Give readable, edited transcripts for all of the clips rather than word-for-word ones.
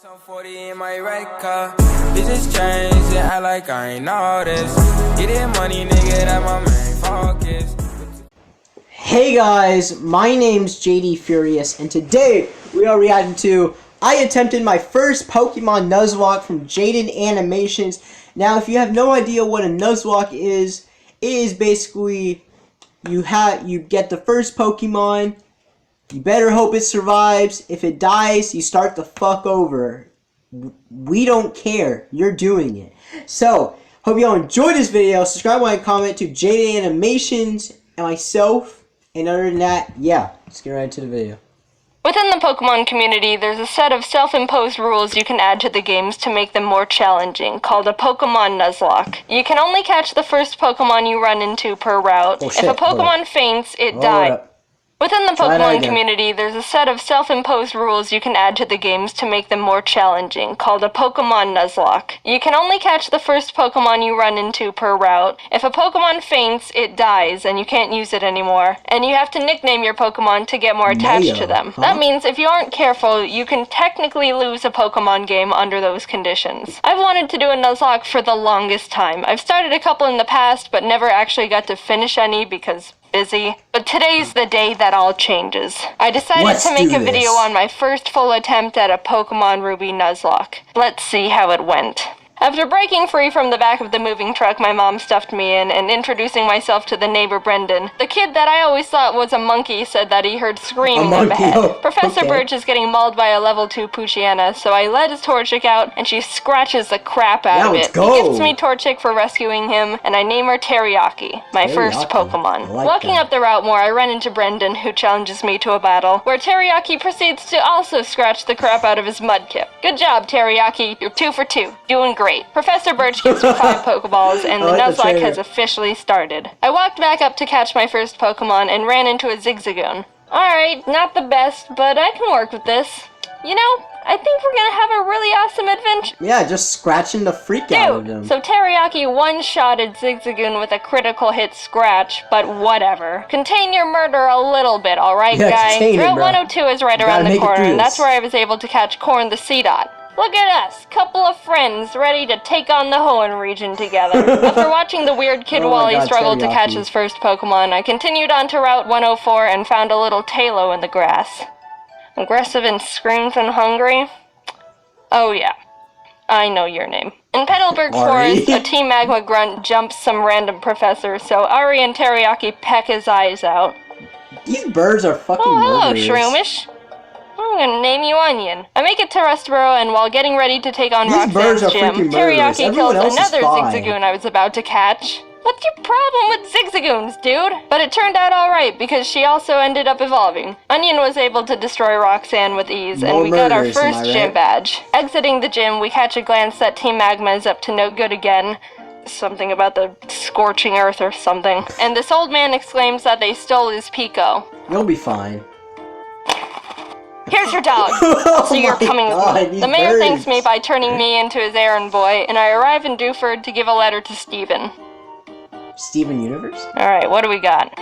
Some 40 in my red car. Bitches change and act like I ain't noticed. Getting money, nigga, that my main focus. Hey guys, my name's JD Furious, and today we are reacting to I attempted my first Pokemon Nuzlocke from Jaiden Animations. Now, if you have no idea what a Nuzlocke is, it is basically you get the first Pokemon. You better hope it survives. If it dies, you start the fuck over. We don't care. You're doing it. So, hope y'all enjoyed this video. Subscribe, like, comment to Jaiden Animations and myself. And other than that, yeah, let's get right into the video. Within the Pokemon community, there's a set of self-imposed rules you can add to the games to make them more challenging, called a Pokemon Nuzlocke. You can only catch the first Pokemon you run into per route. Oh, shit. If a Pokemon faints, it dies. Within the Pokemon community, there's a set of self-imposed rules you can add to the games to make them more challenging, called a Pokemon Nuzlocke. You can only catch the first Pokemon you run into per route. If a Pokemon faints, it dies, and you can't use it anymore. And you have to nickname your Pokemon to get more attached to them. That means if you aren't careful, you can technically lose a Pokemon game under those conditions. I've wanted to do a Nuzlocke for the longest time. I've started a couple in the past, but never actually got to finish any because busy. But today's the day that all changes. I decided to make a video on my first full attempt at a Pokemon Ruby Nuzlocke. Let's see how it went. After breaking free from the back of the moving truck my mom stuffed me in and introducing myself to the neighbor Brendan, the kid that I always thought was a monkey said that he heard screaming up ahead. Professor Birch is getting mauled by a level 2 Poochyena, so I let his Torchic out and she scratches the crap out of it. He gives me Torchic for rescuing him, and I name her Teriyaki, my first Pokemon. Walking up the route more, I run into Brendan, who challenges me to a battle, where Teriyaki proceeds to also scratch the crap out of his Mudkip. Good job, Teriyaki. You're 2 for 2. Doing great. Professor Birch gives me 5 Pokeballs, and the Nuzlocke has officially started. I walked back up to catch my first Pokemon and ran into a ZIGZAGOON. Alright, not the best, but I can work with this. You know, I think we're gonna have a really awesome adventure. Yeah, just scratching the freak out of them. So Teriyaki one-shotted ZIGZAGOON with a critical hit scratch, but whatever. Contain your murder a little bit, alright, guy? Route 102 is right around the corner, and that's where I was able to catch Corn the Seedot. Look at us, couple of friends ready to take on the Hoenn region together. After watching the weird kid Wally struggle to catch his first Pokemon, I continued on to Route 104 and found a little Tailo in the grass. Aggressive and screams and hungry? Oh yeah, I know your name. In Petalburg Forest, a Team Magma grunt jumps some random professor, so Ari and Teriyaki peck his eyes out. These birds are fucking hello, Shroomish. I'm gonna name you Onion. I make it to Rustboro, and while getting ready to take on Roxanne's gym, Teriyaki kills another ZIGZAGOON I was about to catch. What's your problem with ZIGZAGOONs, dude? But it turned out alright, because she also ended up evolving. Onion was able to destroy Roxanne with ease, and we got our first gym badge. Exiting the gym, we catch a glance that Team Magma is up to no good again. Something about the scorching earth or something. And this old man exclaims that they stole his Pico. You'll be fine. Here's your dog. So you're coming with me. The mayor thanks me by turning me into his errand boy, and I arrive in Dewford to give a letter to Steven. Steven Universe? Alright, what do we got?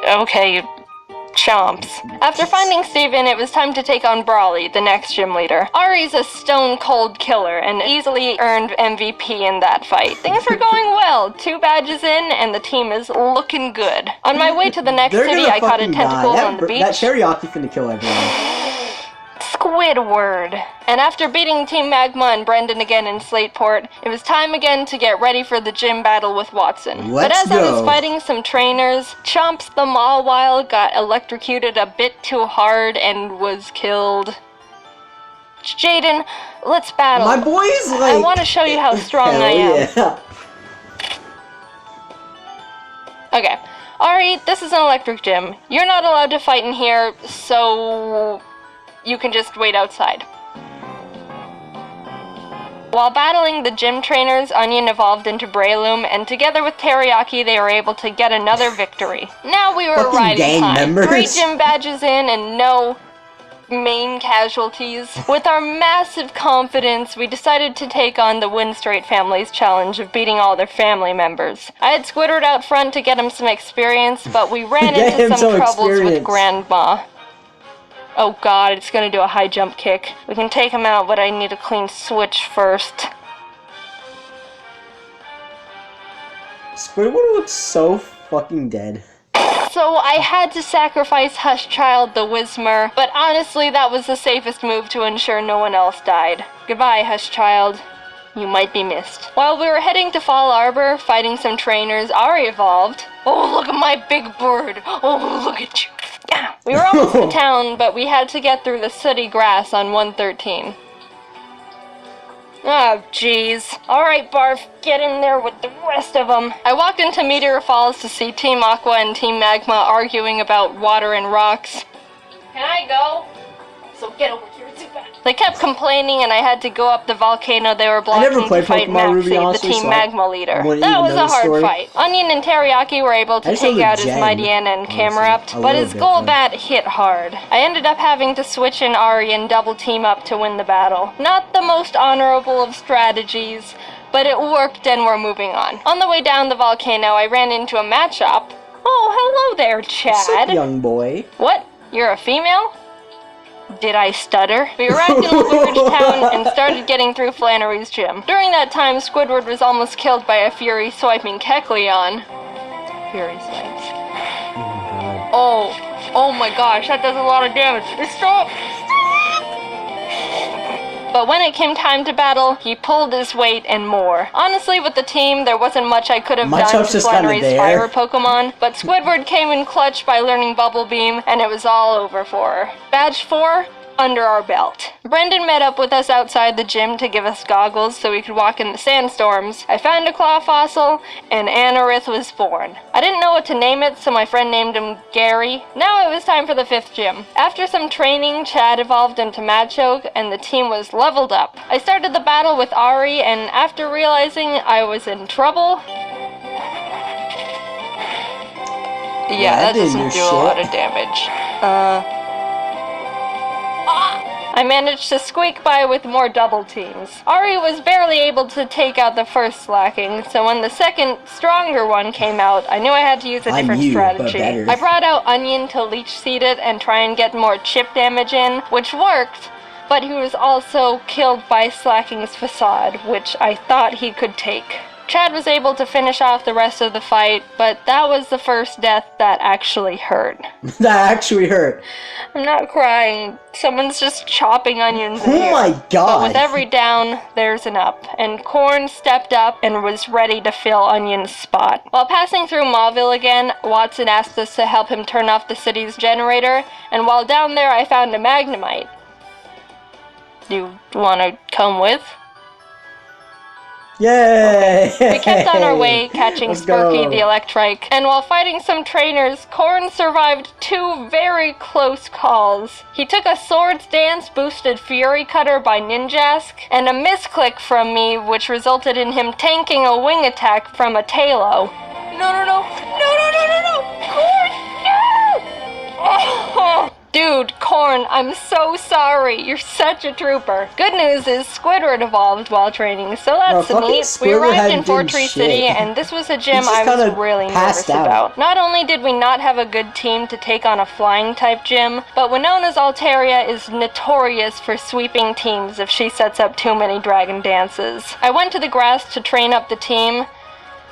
Okay, you chomps. After finding Steven, it was time to take on Brawly, the next gym leader. Ari's a stone-cold killer, and easily earned MVP in that fight. Things were going well. 2 badges in, and the team is looking good. On my way to the next city, I caught a tentacle on the beach. That Teriyaki finna kill everyone. Squidward. And after beating Team Magma and Brendan again in Slateport, it was time again to get ready for the gym battle with Watson. But as I was fighting some trainers, Chomps the Mawile got electrocuted a bit too hard and was killed. Jaiden, let's battle. My boy's like... I want to show you how strong I am. Yeah. Okay. Ari, this is an electric gym. You're not allowed to fight in here, so you can just wait outside. While battling the gym trainers, Onion evolved into Breloom, and together with Teriyaki, they were able to get another victory. Now we were riding time. 3 gym badges in and no main casualties. With our massive confidence, we decided to take on the Winstraight family's challenge of beating all their family members. I had Squidward out front to get him some experience, but we ran into some troubles with Grandma. Oh god, it's gonna do a high jump kick. We can take him out, but I need a clean switch first. Squidward looks so fucking dead. So I had to sacrifice Hushchild the Whismer, but honestly that was the safest move to ensure no one else died. Goodbye, Hushchild. You might be missed. While we were heading to Fall Arbor, fighting some trainers, Ari evolved. Oh, look at my big bird. Oh, look at you. Yeah. We were almost to town, but we had to get through the sooty grass on 113. Oh, jeez. Alright, Barf, get in there with the rest of them. I walked into Meteor Falls to see Team Aqua and Team Magma arguing about water and rocks. Can I go? So get over here, Zubat. They kept complaining and I had to go up the volcano they were blocking to fight Maxie, the Team Magma leader. That was a hard fight. Onion and Teriyaki were able to take out his Mightyena and Camerupt, but his Golbat hit hard. I ended up having to switch in Ari and double team up to win the battle. Not the most honorable of strategies, but it worked and we're moving on. On the way down the volcano, I ran into a matchup. Oh, hello there, Chad. What's up, young boy? What? You're a female? Did I stutter? We arrived in Blue Ridge Town and started getting through Flannery's gym. During that time, Squidward was almost killed by a Fury swiping Kecleon. Fury swipes. Oh my gosh, that does a lot of damage. Stop! But when it came time to battle, he pulled his weight and more. Honestly, with the team, there wasn't much I could have done to Flannery's fire Pokemon, but Squidward came in clutch by learning Bubble Beam, and it was all over for her. Badge 4, under our belt. Brendan met up with us outside the gym to give us goggles so we could walk in the sandstorms. I found a claw fossil, and Anorith was born. I didn't know what to name it, so my friend named him Gary. Now it was time for the 5th gym. After some training, Chad evolved into Machoke, and the team was leveled up. I started the battle with Ari, and after realizing I was in trouble... Yeah, that doesn't do a lot of damage. I managed to squeak by with more double teams. Ari was barely able to take out the first slacking, so when the second, stronger one came out, I knew I had to use a different strategy. I brought out Onion to leech seed it and try and get more chip damage in, which worked, but he was also killed by Slacking's Facade, which I thought he could take. Chad was able to finish off the rest of the fight, but that was the first death that actually hurt. That actually hurt. I'm not crying. Someone's just chopping onions in here. Oh my god. But with every down, there's an up. And Corn stepped up and was ready to fill Onion's spot. While passing through Mauville again, Watson asked us to help him turn off the city's generator, and while down there I found a Magnemite. Do you want to come with? Yay! Okay. We kept on our way, catching Sparky the Electrike, and while fighting some trainers, Corn survived 2 very close calls. He took a Swords Dance boosted Fury Cutter by Ninjask, and a misclick from me, which resulted in him tanking a wing attack from a Tailo. No! Corn, no! Oh. Dude, Corn, I'm so sorry. You're such a trooper. Good news is Squidward evolved while training, so that's neat. We arrived in Fortree City, and this was a gym I was really nervous about. Not only did we not have a good team to take on a flying-type gym, but Winona's Altaria is notorious for sweeping teams if she sets up too many dragon dances. I went to the grass to train up the team,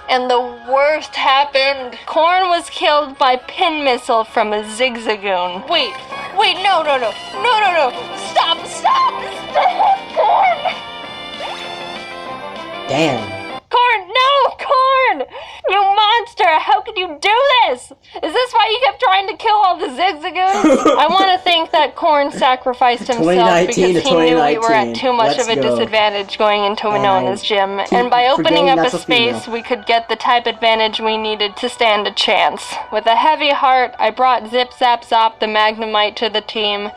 and the worst happened. Corn was killed by pin missile from a ZIGZAGOON. Wait, no. Stop, Corn! Damn. Corn, no, Corn! You monster, how could you do this? Is this why you kept trying to kill all the ZIGZAGOONs? I want to think that Corn sacrificed himself because he knew we were at too much of a disadvantage going into Winona's gym, and by opening up a space, we could get the type advantage we needed to stand a chance. With a heavy heart, I brought Zip Zap Zop the Magnemite to the team,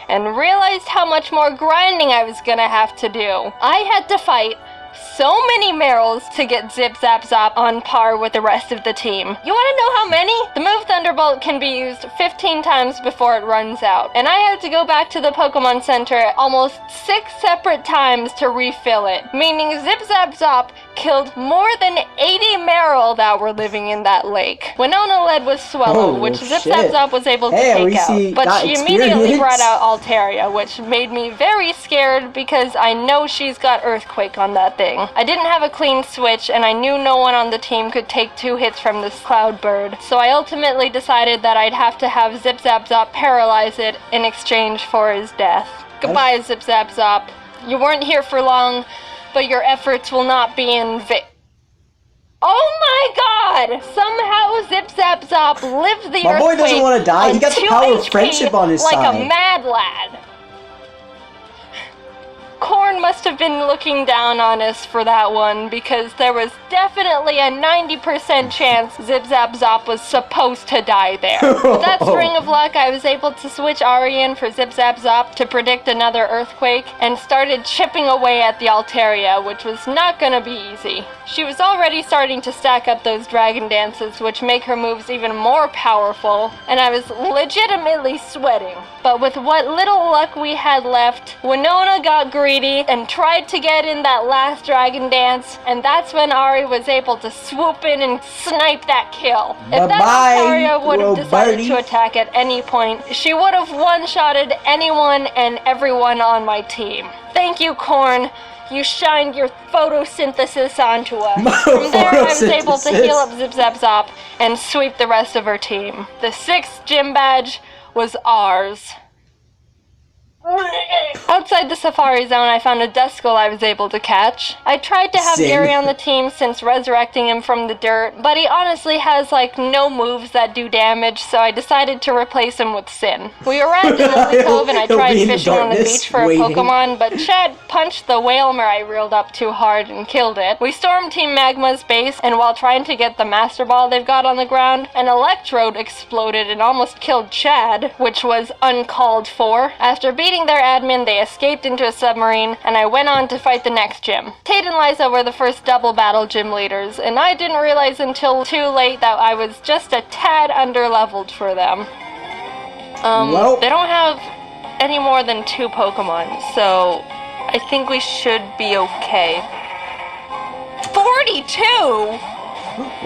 and realized how much more grinding I was gonna have to do. I had to fight so many Merrills to get Zip Zap Zop on par with the rest of the team. You want to know how many? The move Thunderbolt can be used 15 times before it runs out, and I had to go back to the Pokemon Center almost 6 separate times to refill it, meaning Zip Zap Zop killed more than 80 Merrill that were living in that lake. Winona led with Swellow, which Zip Zap Zop was able to take out, but she immediately brought out Altaria, which made me very scared because I know she's got Earthquake on that thing. I didn't have a clean switch, and I knew no one on the team could take 2 hits from this Cloud Bird, so I ultimately decided that I'd have to have Zip Zap Zop paralyze it in exchange for his death. Goodbye, Zip Zap Zop. You weren't here for long, but your efforts will not be in vain. Oh my god! Somehow Zip Zap Zop lived the earthquake. My boy doesn't want to die. He got the power of friendship on his side. Like a mad lad. Corn must have been looking down on us for that one, because there was definitely a 90% chance Zip Zap Zop was supposed to die there. With that string of luck, I was able to switch Ari in for Zip Zap Zop to predict another earthquake, and started chipping away at the Altaria, which was not gonna be easy. She was already starting to stack up those dragon dances, which make her moves even more powerful, and I was legitimately sweating. But with what little luck we had left, Winona got greedy and tried to get in that last dragon dance, and that's when Ari was able to swoop in and snipe that kill. If that Altaria would have decided to attack at any point, she would have one-shotted anyone and everyone on my team. Thank you, Corn. You shined your photosynthesis onto us. From there, I was able to heal up Zip Zap Zop and sweep the rest of her team. The 6th gym badge was ours. Outside the Safari Zone, I found a Duskull I was able to catch. I tried to have Gary on the team since resurrecting him from the dirt, but he honestly has like no moves that do damage, so I decided to replace him with Sin. We arrived in Lily Cove and I tried fishing on the beach for a Pokemon, but Chad punched the Whalmer I reeled up too hard and killed it. We stormed Team Magma's base, and while trying to get the Master Ball they've got on the ground, an Electrode exploded and almost killed Chad, which was uncalled for. After beating their admin, they escaped into a submarine, and I went on to fight the next gym. Tate and Liza were the first double battle gym leaders, and I didn't realize until too late that I was just a tad underleveled for them. They don't have any more than 2 Pokemon, so I think we should be okay. 42?!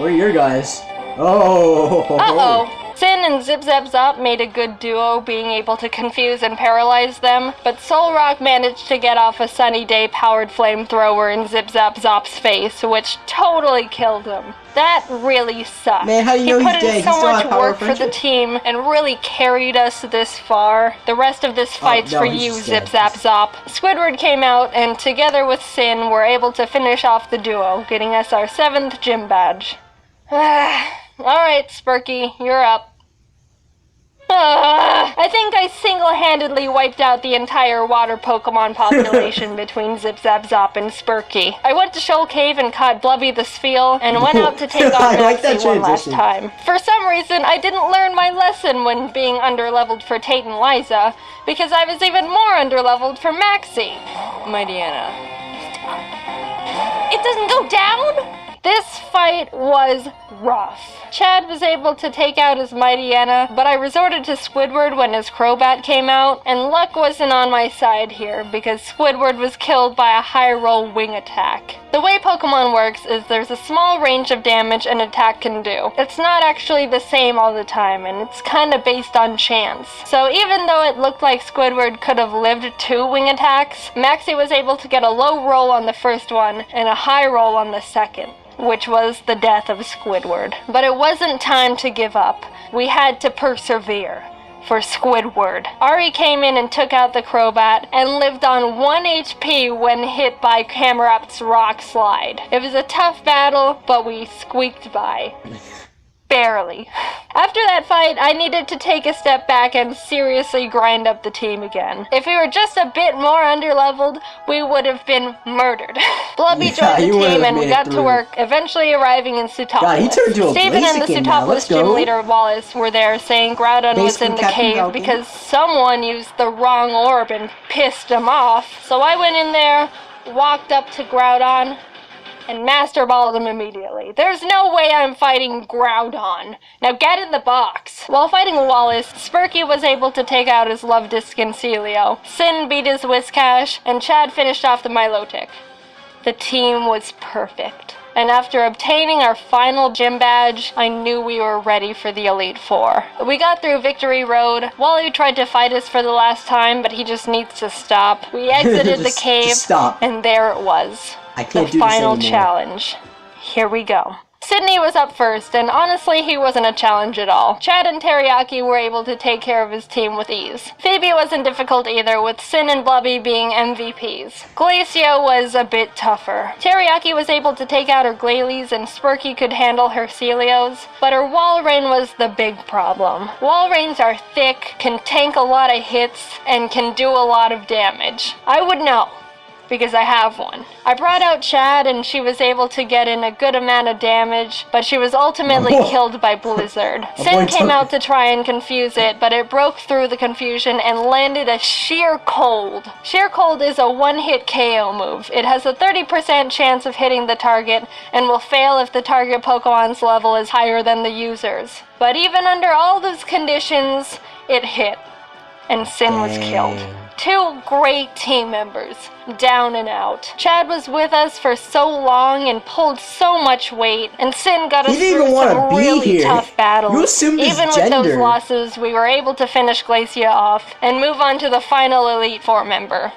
Where are your guys? Oh! Uh-oh. Sin and Zip Zap Zop made a good duo, being able to confuse and paralyze them, but Solrock managed to get off a Sunny Day powered flamethrower in Zip Zap Zop's face, which totally killed him. That really sucked. Man, how do you know he put in so much work for the team and really carried us this far. The rest of this fight's for you, Zip Zap Zop. Squidward came out, and together with Sin, were able to finish off the duo, getting us our 7th gym badge. Alright, Spurky, you're up. I think I single-handedly wiped out the entire water Pokemon population between Zip Zap Zop and Spurky. I went to Shoal Cave and caught Blubby the Spheal, and went out to take on Maxie one last time. For some reason, I didn't learn my lesson when being underleveled for Tate and Liza, because I was even more underleveled for Maxie. Mightyena. It doesn't go down? This fight was rough. Chad was able to take out his Mightyena, but I resorted to Squidward when his Crobat came out, and luck wasn't on my side here, because Squidward was killed by a high-roll wing attack. The way Pokemon works is there's a small range of damage an attack can do. It's not actually the same all the time, and it's kinda based on chance. So even though it looked like Squidward could have lived 2 wing attacks, Maxie was able to get a low roll on the first one, and a high roll on the second, which was the death of Squidward. But it wasn't time to give up. We had to persevere. For Squidward. Ari came in and took out the Crobat, and lived on 1 HP when hit by Camerupt's Rock Slide. It was a tough battle, but we squeaked by. Barely. After that fight, I needed to take a step back and seriously grind up the team again. If we were just a bit more underleveled, we would have been murdered. Blubby joined the team and we got to work, eventually arriving in Sootopolis. God, he turned to a Steven and the Sootopolis gym leader, Wallace, were there saying Groudon was in the cave because someone used the wrong orb and pissed him off. So I went in there, walked up to Groudon and Master Balled him immediately. There's no way I'm fighting Groudon. Now get in the box. While fighting Wallace, Spurky was able to take out his Luvdisc and Celio. Sin beat his Whiscash, and Chad finished off the Milotic. The team was perfect. And after obtaining our final gym badge, I knew we were ready for the Elite Four. We got through Victory Road. Wally tried to fight us for the last time, but he just needs to stop. We exited the cave, and there it was. I can't the final challenge. Here we go. Sydney was up first, and honestly, he wasn't a challenge at all. Chad and Teriyaki were able to take care of his team with ease. Phoebe wasn't difficult either, with Sin and Blubby being MVPs. Glacio was a bit tougher. Teriyaki was able to take out her Glalie, and Spurky could handle her Celios, but her Walrein was the big problem. Walreins are thick, can tank a lot of hits, and can do a lot of damage. I would know, because I have one. I brought out Chad and she was able to get in a good amount of damage, but she was ultimately killed by Blizzard. Sin came out to try and confuse it, but it broke through the confusion and landed a Sheer Cold. Sheer Cold is a one-hit KO move. It has a 30% chance of hitting the target and will fail if the target Pokemon's level is higher than the user's. But even under all those conditions, it hit, and Sin was killed. Two great team members, down and out. Chad was with us for so long and pulled so much weight, and Sin got us through some really tough battles. Even with those losses, we were able to finish Glacia off and move on to the final Elite Four member,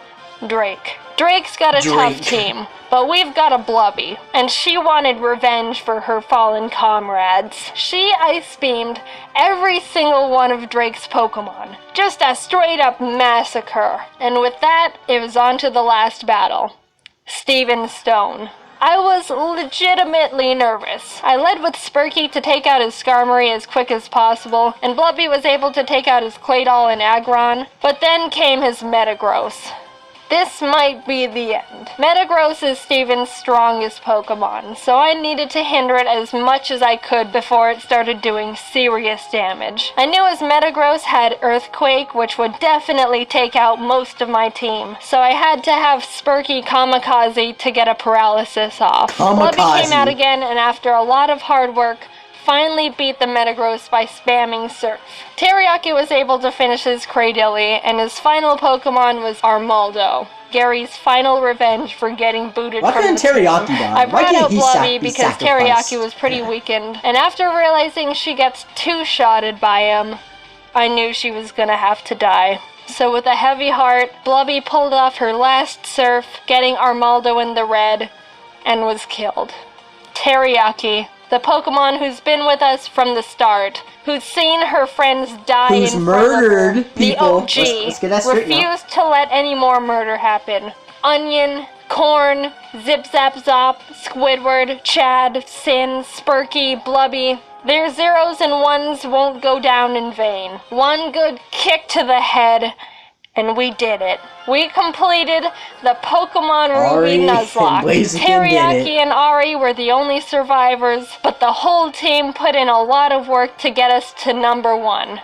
Drake. Drake's got a tough team, but we've got a Blubby, and she wanted revenge for her fallen comrades. She ice beamed every single one of Drake's Pokemon. Just a straight up massacre. And with that, it was on to the last battle. Steven Stone. I was legitimately nervous. I led with Spurky to take out his Skarmory as quick as possible, and Blubby was able to take out his Claydol and Aggron, but then came his Metagross. This might be the end. Metagross is Steven's strongest Pokemon, so I needed to hinder it as much as I could before it started doing serious damage. I knew his Metagross had Earthquake, which would definitely take out most of my team, so I had to have Spurky Kamikaze to get a paralysis off. Blubby came out again, and after a lot of hard work, finally beat the Metagross by spamming Surf. Teriyaki was able to finish his Cradily, and his final Pokemon was Armaldo, Gary's final revenge for getting booted from the team. I brought out Blubby because Teriyaki was pretty weakened, and after realizing she gets two-shotted by him, I knew she was gonna have to die. So with a heavy heart, Blubby pulled off her last Surf, getting Armaldo in the red, and was killed. Teriyaki, the Pokemon who's been with us from the start, who's seen her friends die in front of her, the OG, refused to let any more murder happen. Onion, Corn, Zip Zap Zop, Squidward, Chad, Sin, Spurky, Blubby. Their zeros and ones won't go down in vain. One good kick to the head, and we did it. We completed the Pokemon Ruby Nuzlocke. Teriyaki and Ari were the only survivors, but the whole team put in a lot of work to get us to number 1.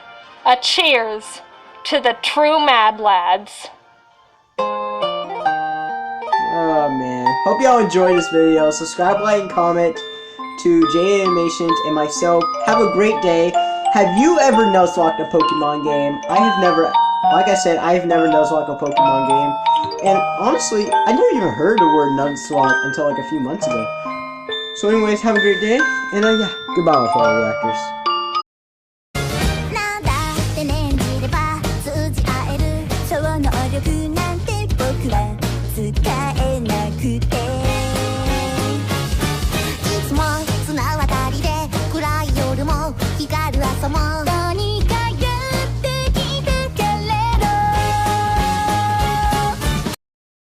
A cheers to the true Mad Lads. Oh man. Hope y'all enjoyed this video. Subscribe, like, and comment to Jaiden Animations and myself. Have a great day. Have you ever Nuzlocked a Pokemon game? I have never. Like I said, I've never Nuzlocke a Pokemon game, and honestly, I never even heard the word Nuzlocke until like a few months ago. So anyways, have a great day, and yeah, goodbye my fellow reactors.